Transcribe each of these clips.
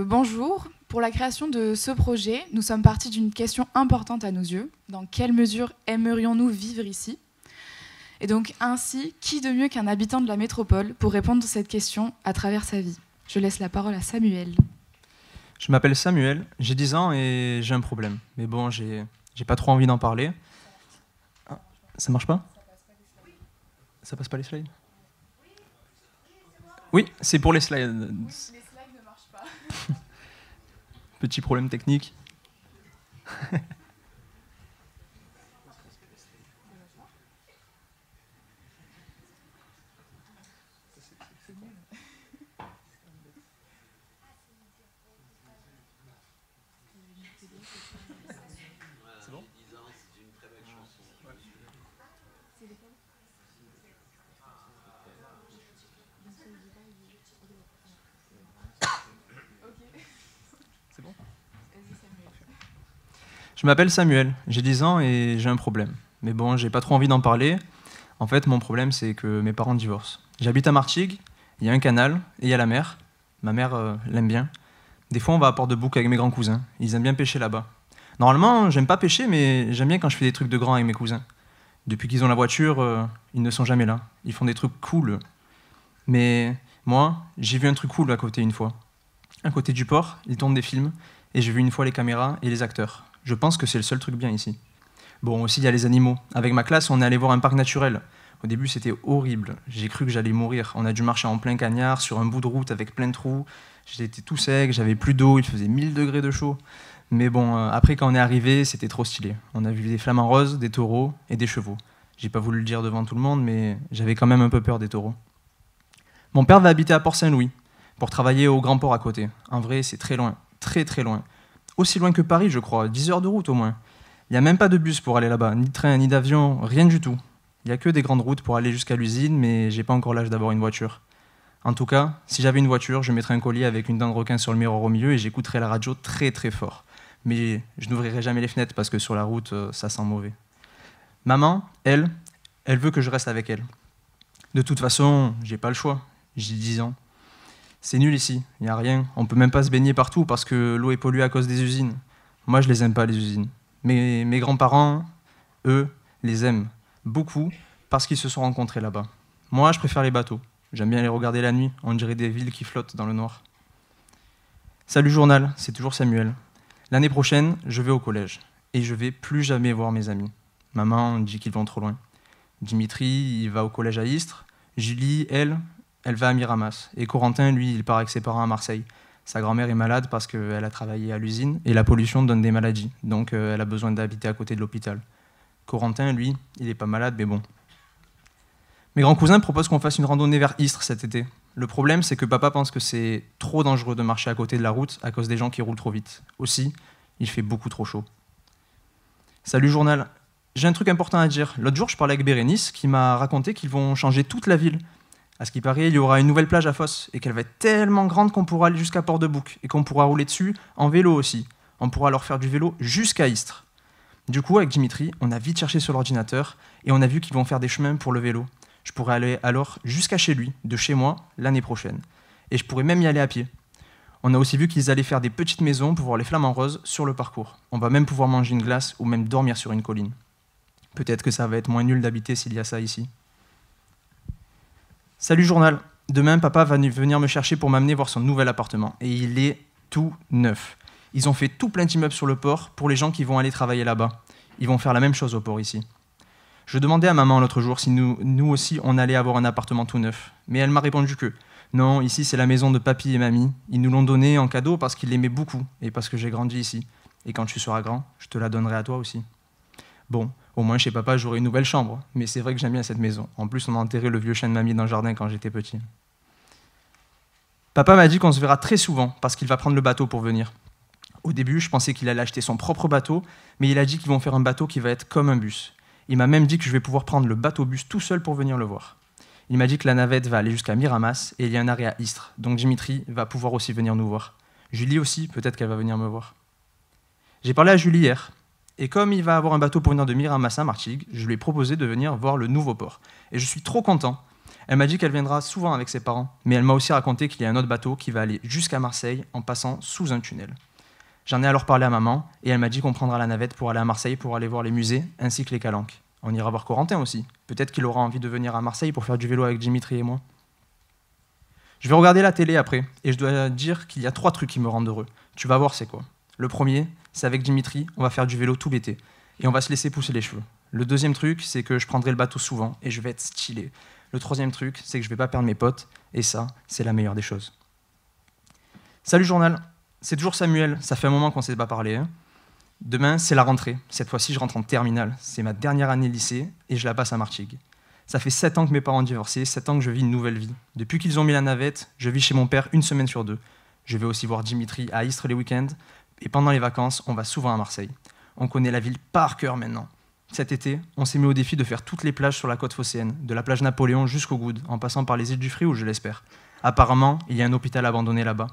Bonjour. Pour la création de ce projet, nous sommes partis d'une question importante à nos yeux. Dans quelle mesure aimerions-nous vivre ici? Et donc ainsi, qui de mieux qu'un habitant de la métropole pour répondre à cette question à travers sa vie? Je laisse la parole à Samuel. Je m'appelle Samuel, j'ai 10 ans et j'ai un problème. Mais bon, j'ai pas trop envie d'en parler. Ah, ça marche pas? Ça passe pas les slides? Oui, c'est pour les slides. Les slides ne marchent pas. Petit problème technique. C'est bon? C'est bon? Je m'appelle Samuel, j'ai 10 ans et j'ai un problème. Mais bon, j'ai pas trop envie d'en parler. En fait, mon problème, c'est que mes parents divorcent. J'habite à Martigues, il y a un canal et il y a la mer. Ma mère l'aime bien. Des fois, on va à Port-de-Bouc avec mes grands cousins. Ils aiment bien pêcher là-bas. Normalement, j'aime pas pêcher, mais j'aime bien quand je fais des trucs de grands avec mes cousins. Depuis qu'ils ont la voiture, ils ne sont jamais là. Ils font des trucs cool. Mais moi, j'ai vu un truc cool à côté une fois. À côté du port, ils tournent des films, et j'ai vu une fois les caméras et les acteurs. Je pense que c'est le seul truc bien ici. Bon, aussi, il y a les animaux. Avec ma classe, on est allé voir un parc naturel. Au début, c'était horrible. J'ai cru que j'allais mourir. On a dû marcher en plein cagnard, sur un bout de route avec plein de trous. J'étais tout sec, j'avais plus d'eau, il faisait 1000 degrés de chaud. Mais bon, après, quand on est arrivé, c'était trop stylé. On a vu des flamants roses, des taureaux et des chevaux. J'ai pas voulu le dire devant tout le monde, mais j'avais quand même un peu peur des taureaux. Mon père va habiter à Port-Saint-Louis, pour travailler au Grand Port à côté. En vrai, c'est très loin, très très loin. Aussi loin que Paris, je crois, 10 heures de route au moins. Il n'y a même pas de bus pour aller là-bas, ni de train, ni d'avion, rien du tout. Il n'y a que des grandes routes pour aller jusqu'à l'usine, mais j'ai pas encore l'âge d'avoir une voiture. En tout cas, si j'avais une voiture, je mettrais un collier avec une dent de requin sur le miroir au milieu et j'écouterais la radio très très fort. Mais je n'ouvrirai jamais les fenêtres parce que sur la route, ça sent mauvais. Maman, elle veut que je reste avec elle. De toute façon, j'ai pas le choix. J'ai 10 ans. C'est nul ici, il n'y a rien. On peut même pas se baigner partout parce que l'eau est polluée à cause des usines. Moi, je les aime pas, les usines. Mais mes grands-parents, eux, les aiment beaucoup parce qu'ils se sont rencontrés là-bas. Moi, je préfère les bateaux. J'aime bien les regarder la nuit. On dirait des villes qui flottent dans le noir. Salut journal, c'est toujours Samuel. L'année prochaine, je vais au collège. Et je vais plus jamais voir mes amis. Maman dit qu'ils vont trop loin. Dimitri, il va au collège à Istres. Julie, elle va à Miramas. Et Corentin, lui, il part avec ses parents à Marseille. Sa grand-mère est malade parce qu'elle a travaillé à l'usine et la pollution donne des maladies. Donc elle a besoin d'habiter à côté de l'hôpital. Corentin, lui, il n'est pas malade, mais bon. Mes grands cousins proposent qu'on fasse une randonnée vers Istres cet été. Le problème, c'est que papa pense que c'est trop dangereux de marcher à côté de la route à cause des gens qui roulent trop vite. Aussi, il fait beaucoup trop chaud. Salut journal, j'ai un truc important à dire. L'autre jour, je parlais avec Bérénice qui m'a raconté qu'ils vont changer toute la ville. À ce qui paraît, il y aura une nouvelle plage à Fos et qu'elle va être tellement grande qu'on pourra aller jusqu'à Port-de-Bouc et qu'on pourra rouler dessus en vélo aussi. On pourra alors faire du vélo jusqu'à Istres. Du coup, avec Dimitri, on a vite cherché sur l'ordinateur et on a vu qu'ils vont faire des chemins pour le vélo. Je pourrais aller alors jusqu'à chez lui, de chez moi, l'année prochaine. Et je pourrais même y aller à pied. On a aussi vu qu'ils allaient faire des petites maisons pour voir les flamants roses sur le parcours. On va même pouvoir manger une glace ou même dormir sur une colline. Peut-être que ça va être moins nul d'habiter s'il y a ça ici. Salut journal, demain papa va venir me chercher pour m'amener voir son nouvel appartement. Et il est tout neuf. Ils ont fait tout plein d'immeubles sur le port pour les gens qui vont aller travailler là-bas. Ils vont faire la même chose au port ici. Je demandais à maman l'autre jour si nous aussi on allait avoir un appartement tout neuf. Mais elle m'a répondu que non, ici c'est la maison de papy et mamie. Ils nous l'ont donnée en cadeau parce qu'ils l'aimaient beaucoup et parce que j'ai grandi ici. Et quand tu seras grand, je te la donnerai à toi aussi. Bon, au moins chez papa j'aurai une nouvelle chambre. Mais c'est vrai que j'aime bien cette maison. En plus on a enterré le vieux chien de mamie dans le jardin quand j'étais petit. Papa m'a dit qu'on se verra très souvent parce qu'il va prendre le bateau pour venir. Au début, je pensais qu'il allait acheter son propre bateau, mais il a dit qu'ils vont faire un bateau qui va être comme un bus. Il m'a même dit que je vais pouvoir prendre le bateau-bus tout seul pour venir le voir. Il m'a dit que la navette va aller jusqu'à Miramas et il y a un arrêt à Istres, donc Dimitri va pouvoir aussi venir nous voir. Julie aussi, peut-être qu'elle va venir me voir. J'ai parlé à Julie hier, et comme il va avoir un bateau pour venir de Miramas à Martigues, je lui ai proposé de venir voir le nouveau port. Et je suis trop content, Elle m'a dit qu'elle viendra souvent avec ses parents, mais elle m'a aussi raconté qu'il y a un autre bateau qui va aller jusqu'à Marseille en passant sous un tunnel. J'en ai alors parlé à maman, et elle m'a dit qu'on prendra la navette pour aller à Marseille pour aller voir les musées ainsi que les calanques. On ira voir Corentin aussi. Peut-être qu'il aura envie de venir à Marseille pour faire du vélo avec Dimitri et moi. Je vais regarder la télé après, et je dois dire qu'il y a 3 trucs qui me rendent heureux. Tu vas voir c'est quoi. Le premier, c'est avec Dimitri, on va faire du vélo tout l'été, et on va se laisser pousser les cheveux. Le deuxième truc, c'est que je prendrai le bateau souvent, et je vais être stylé. Le troisième truc, c'est que je vais pas perdre mes potes, et ça, c'est la meilleure des choses. Salut journal, c'est toujours Samuel, ça fait un moment qu'on ne s'est pas parlé. Hein. Demain, c'est la rentrée. Cette fois-ci, je rentre en terminale. C'est ma dernière année de lycée, et je la passe à Martigues. Ça fait 7 ans que mes parents ont divorcé, 7 ans que je vis une nouvelle vie. Depuis qu'ils ont mis la navette, je vis chez mon père 1 semaine sur 2. Je vais aussi voir Dimitri à Istres les week-ends, et pendant les vacances, on va souvent à Marseille. On connaît la ville par cœur maintenant. Cet été, on s'est mis au défi de faire toutes les plages sur la côte phocéenne, de la plage Napoléon jusqu'au Goude, en passant par les îles du Frioul, je l'espère. Apparemment, il y a un hôpital abandonné là-bas.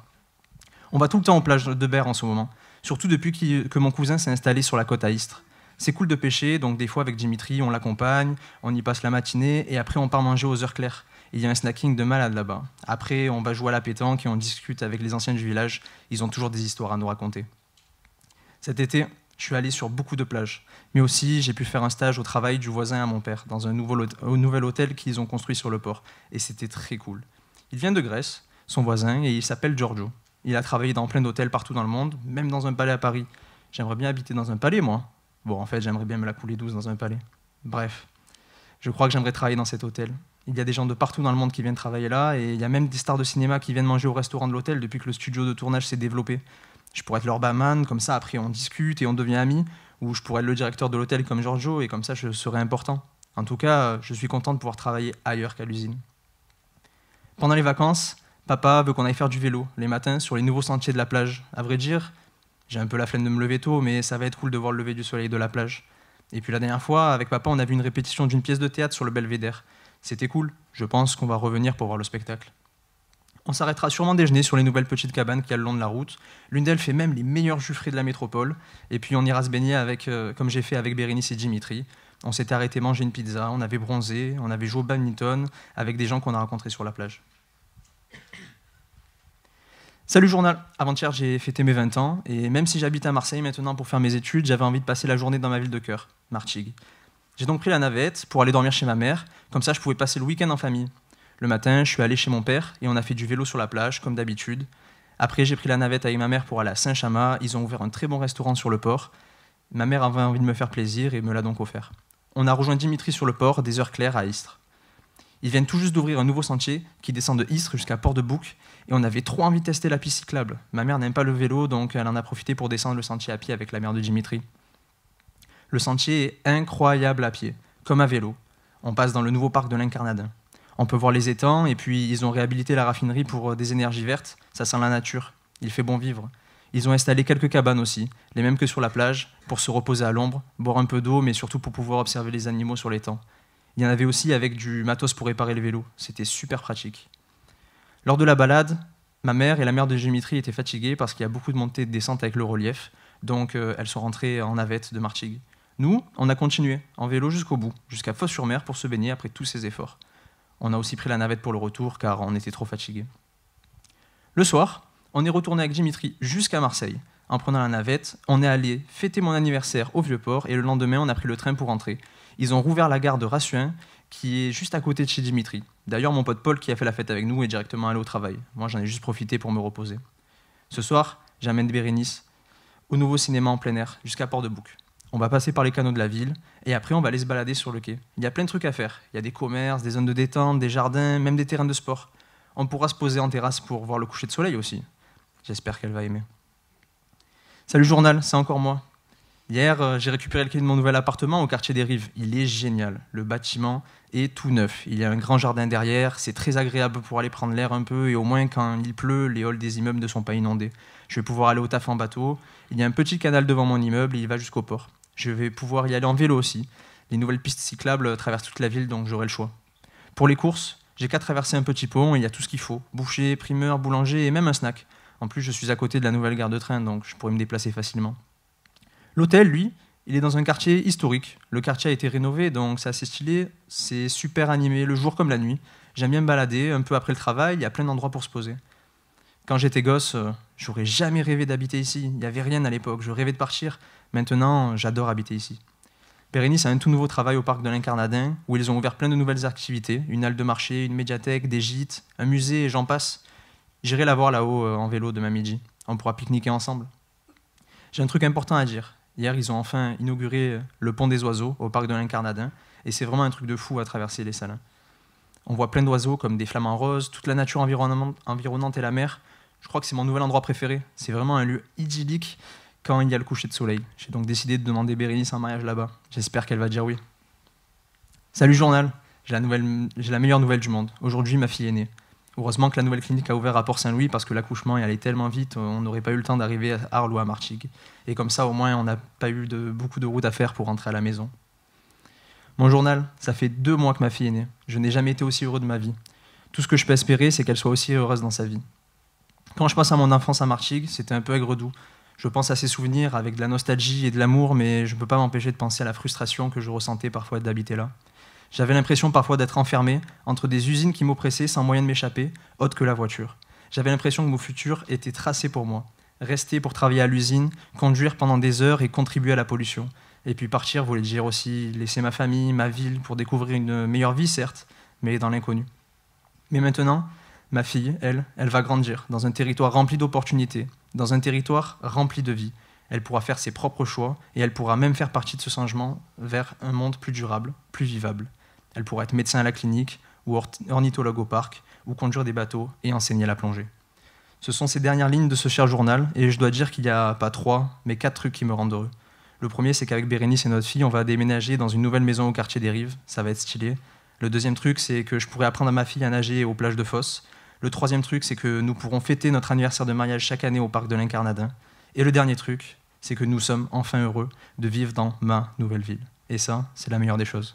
On va tout le temps aux plages de Berre en ce moment, surtout depuis que mon cousin s'est installé sur la côte à Istres. C'est cool de pêcher, donc des fois avec Dimitri, on l'accompagne, on y passe la matinée, et après on part manger aux heures claires. Il y a un snacking de malade là-bas. Après, on va jouer à la pétanque et on discute avec les anciens du village. Ils ont toujours des histoires à nous raconter. Cet été, je suis allé sur beaucoup de plages, mais aussi j'ai pu faire un stage au travail du voisin à mon père, dans un nouvel hôtel qu'ils ont construit sur le port, et c'était très cool. Il vient de Grèce, son voisin, et il s'appelle Giorgio. Il a travaillé dans plein d'hôtels partout dans le monde, même dans un palais à Paris. J'aimerais bien habiter dans un palais, moi. Bon, en fait, j'aimerais bien me la couler douce dans un palais. Bref, je crois que j'aimerais travailler dans cet hôtel. Il y a des gens de partout dans le monde qui viennent travailler là, et il y a même des stars de cinéma qui viennent manger au restaurant de l'hôtel depuis que le studio de tournage s'est développé. Je pourrais être leur barman, comme ça après on discute et on devient amis, ou je pourrais être le directeur de l'hôtel comme Giorgio, et comme ça je serais important. En tout cas, je suis content de pouvoir travailler ailleurs qu'à l'usine. Pendant les vacances, papa veut qu'on aille faire du vélo, les matins, sur les nouveaux sentiers de la plage. À vrai dire, j'ai un peu la flemme de me lever tôt, mais ça va être cool de voir le lever du soleil de la plage. Et puis la dernière fois, avec papa, on a vu une répétition d'une pièce de théâtre sur le Belvédère. C'était cool, je pense qu'on va revenir pour voir le spectacle. On s'arrêtera sûrement déjeuner sur les nouvelles petites cabanes qu'il y a le long de la route. L'une d'elles fait même les meilleurs jus frais de la métropole. Et puis on ira se baigner avec, comme j'ai fait avec Bérénice et Dimitri. On s'était arrêté manger une pizza, on avait bronzé, on avait joué au badminton avec des gens qu'on a rencontrés sur la plage. Salut journal, avant-hier j'ai fêté mes 20 ans, et même si j'habite à Marseille maintenant pour faire mes études, j'avais envie de passer la journée dans ma ville de cœur, Martigues. J'ai donc pris la navette pour aller dormir chez ma mère, comme ça je pouvais passer le week-end en famille. Le matin, je suis allé chez mon père, et on a fait du vélo sur la plage, comme d'habitude. Après, j'ai pris la navette avec ma mère pour aller à Saint-Chamas, ils ont ouvert un très bon restaurant sur le port. Ma mère avait envie de me faire plaisir, et me l'a donc offert. On a rejoint Dimitri sur le port, des heures claires à Istres. Ils viennent tout juste d'ouvrir un nouveau sentier qui descend de Istres jusqu'à Port-de-Bouc, et on avait trop envie de tester la piste cyclable. Ma mère n'aime pas le vélo, donc elle en a profité pour descendre le sentier à pied avec la mère de Dimitri. Le sentier est incroyable à pied, comme à vélo. On passe dans le nouveau parc de l'Incarnadin. On peut voir les étangs, et puis ils ont réhabilité la raffinerie pour des énergies vertes, ça sent la nature, il fait bon vivre. Ils ont installé quelques cabanes aussi, les mêmes que sur la plage, pour se reposer à l'ombre, boire un peu d'eau, mais surtout pour pouvoir observer les animaux sur l'étang. Il y en avait aussi avec du matos pour réparer les vélos, c'était super pratique. Lors de la balade, ma mère et la mère de Dimitri étaient fatiguées parce qu'il y a beaucoup de montées et de descentes avec le relief, donc elles sont rentrées en navette de Martigues. Nous, on a continué, en vélo jusqu'au bout, jusqu'à Fos-sur-Mer pour se baigner après tous ces efforts. On a aussi pris la navette pour le retour car on était trop fatigués. Le soir, on est retourné avec Dimitri jusqu'à Marseille. En prenant la navette, on est allé fêter mon anniversaire au Vieux-Port et le lendemain, on a pris le train pour rentrer. Ils ont rouvert la gare de Rassuin qui est juste à côté de chez Dimitri. D'ailleurs, mon pote Paul qui a fait la fête avec nous est directement allé au travail. Moi, j'en ai juste profité pour me reposer. Ce soir, j'amène Bérénice au nouveau cinéma en plein air jusqu'à Port-de-Bouc. On va passer par les canaux de la ville, et après on va aller se balader sur le quai. Il y a plein de trucs à faire. Il y a des commerces, des zones de détente, des jardins, même des terrains de sport. On pourra se poser en terrasse pour voir le coucher de soleil aussi. J'espère qu'elle va aimer. Salut journal, c'est encore moi. Hier, j'ai récupéré le clé de mon nouvel appartement au quartier des Rives. Il est génial. Le bâtiment est tout neuf. Il y a un grand jardin derrière. C'est très agréable pour aller prendre l'air un peu, et au moins quand il pleut, les halls des immeubles ne sont pas inondés. Je vais pouvoir aller au taf en bateau. Il y a un petit canal devant mon immeuble et il va jusqu'au port. Je vais pouvoir y aller en vélo aussi. Les nouvelles pistes cyclables traversent toute la ville, donc j'aurai le choix. Pour les courses, j'ai qu'à traverser un petit pont et il y a tout ce qu'il faut. Boucher, primeur, boulanger et même un snack. En plus, je suis à côté de la nouvelle gare de train, donc je pourrais me déplacer facilement. L'hôtel, lui, il est dans un quartier historique. Le quartier a été rénové, donc c'est assez stylé. C'est super animé, le jour comme la nuit. J'aime bien me balader, un peu après le travail, il y a plein d'endroits pour se poser. Quand j'étais gosse, j'aurais jamais rêvé d'habiter ici. Il n'y avait rien à l'époque, je rêvais de partir. Maintenant, j'adore habiter ici. Bérénice a un tout nouveau travail au parc de l'Incarnadin, où ils ont ouvert plein de nouvelles activités, une halle de marché, une médiathèque, des gîtes, un musée, et j'en passe. J'irai la voir là-haut en vélo demain midi. On pourra pique-niquer ensemble. J'ai un truc important à dire. Hier, ils ont enfin inauguré le pont des oiseaux au parc de l'Incarnadin, et c'est vraiment un truc de fou à traverser les Salins. On voit plein d'oiseaux comme des flamants roses, toute la nature environnante et la mer. Je crois que c'est mon nouvel endroit préféré. C'est vraiment un lieu idyllique quand il y a le coucher de soleil. J'ai donc décidé de demander Bérénice en mariage là-bas. J'espère qu'elle va dire oui. Salut journal, j'ai la meilleure nouvelle du monde. Aujourd'hui, ma fille est née. Heureusement que la nouvelle clinique a ouvert à Port-Saint-Louis parce que l'accouchement est allé tellement vite, on n'aurait pas eu le temps d'arriver à Arles ou à Martigues. Et comme ça, au moins, on n'a pas eu beaucoup de route à faire pour rentrer à la maison. Mon journal, ça fait 2 mois que ma fille est née. Je n'ai jamais été aussi heureux de ma vie. Tout ce que je peux espérer, c'est qu'elle soit aussi heureuse dans sa vie. Quand je pense à mon enfance à Martigues, c'était un peu aigre-doux. Je pense à ces souvenirs avec de la nostalgie et de l'amour, mais je ne peux pas m'empêcher de penser à la frustration que je ressentais parfois d'habiter là. J'avais l'impression parfois d'être enfermé entre des usines qui m'oppressaient sans moyen de m'échapper, autre que la voiture. J'avais l'impression que mon futur était tracé pour moi. Rester pour travailler à l'usine, conduire pendant des heures et contribuer à la pollution. Et puis partir voulait dire aussi laisser ma famille, ma ville, pour découvrir une meilleure vie, certes, mais dans l'inconnu. Mais maintenant, ma fille, elle va grandir dans un territoire rempli d'opportunités, dans un territoire rempli de vie. Elle pourra faire ses propres choix et elle pourra même faire partie de ce changement vers un monde plus durable, plus vivable. Elle pourra être médecin à la clinique, ou ornithologue au parc, ou conduire des bateaux et enseigner la plongée. Ce sont ces dernières lignes de ce cher journal, et je dois dire qu'il n'y a pas 3, mais 4 trucs qui me rendent heureux. Le premier, c'est qu'avec Bérénice et notre fille, on va déménager dans une nouvelle maison au quartier des Rives, ça va être stylé. Le deuxième truc, c'est que je pourrai apprendre à ma fille à nager aux plages de Fos. Le troisième truc, c'est que nous pourrons fêter notre anniversaire de mariage chaque année au parc de l'Incarnadin. Et le dernier truc, c'est que nous sommes enfin heureux de vivre dans ma nouvelle ville. Et ça, c'est la meilleure des choses.